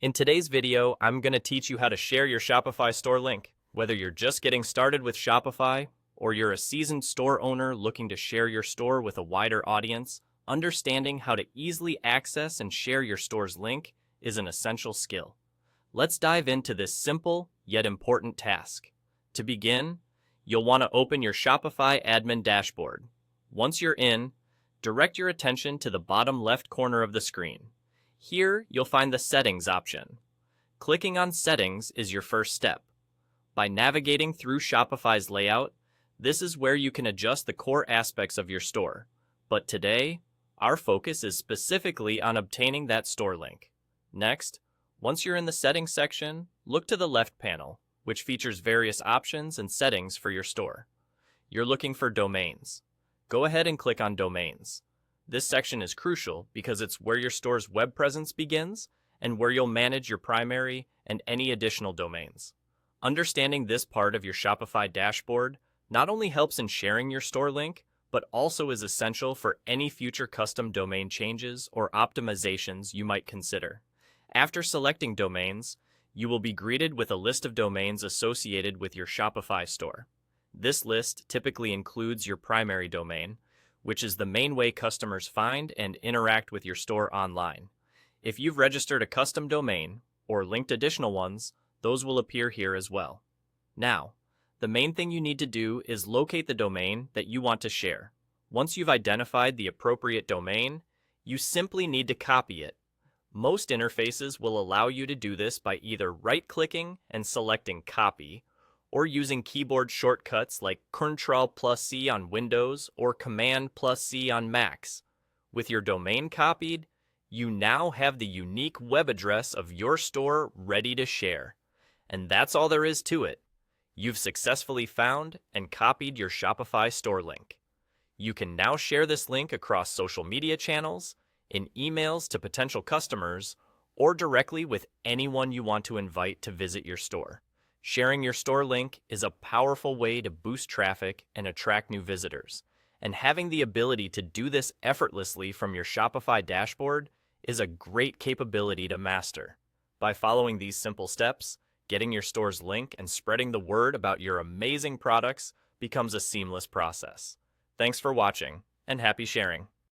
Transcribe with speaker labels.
Speaker 1: In today's video, I'm going to teach you how to share your Shopify store link. Whether you're just getting started with Shopify or you're a seasoned store owner looking to share your store with a wider audience, understanding how to easily access and share your store's link is an essential skill. Let's dive into this simple yet important task. To begin, you'll want to open your Shopify admin dashboard. Once you're in, direct your attention to the bottom left corner of the screen. Here, you'll find the Settings option. Clicking on Settings is your first step. By navigating through Shopify's layout, this is where you can adjust the core aspects of your store. But today, our focus is specifically on obtaining that store link. Next, once you're in the Settings section, look to the left panel, which features various options and settings for your store. You're looking for domains. Go ahead and click on Domains. This section is crucial because it's where your store's web presence begins and where you'll manage your primary and any additional domains. Understanding this part of your Shopify dashboard not only helps in sharing your store link, but also is essential for any future custom domain changes or optimizations you might consider. After selecting domains, you will be greeted with a list of domains associated with your Shopify store. This list typically includes your primary domain, which is the main way customers find and interact with your store online. If you've registered a custom domain or linked additional ones, those will appear here as well. Now, the main thing you need to do is locate the domain that you want to share. Once you've identified the appropriate domain, you simply need to copy it. Most interfaces will allow you to do this by either right-clicking and selecting Copy, or using keyboard shortcuts like Ctrl+C on Windows or Command+C on Macs. With your domain copied, you now have the unique web address of your store ready to share. And that's all there is to it. You've successfully found and copied your Shopify store link. You can now share this link across social media channels, in emails to potential customers, or directly with anyone you want to invite to visit your store. Sharing your store link is a powerful way to boost traffic and attract new visitors, and having the ability to do this effortlessly from your Shopify dashboard is a great capability to master. By following these simple steps, getting your store's link and spreading the word about your amazing products becomes a seamless process. Thanks for watching, and happy sharing.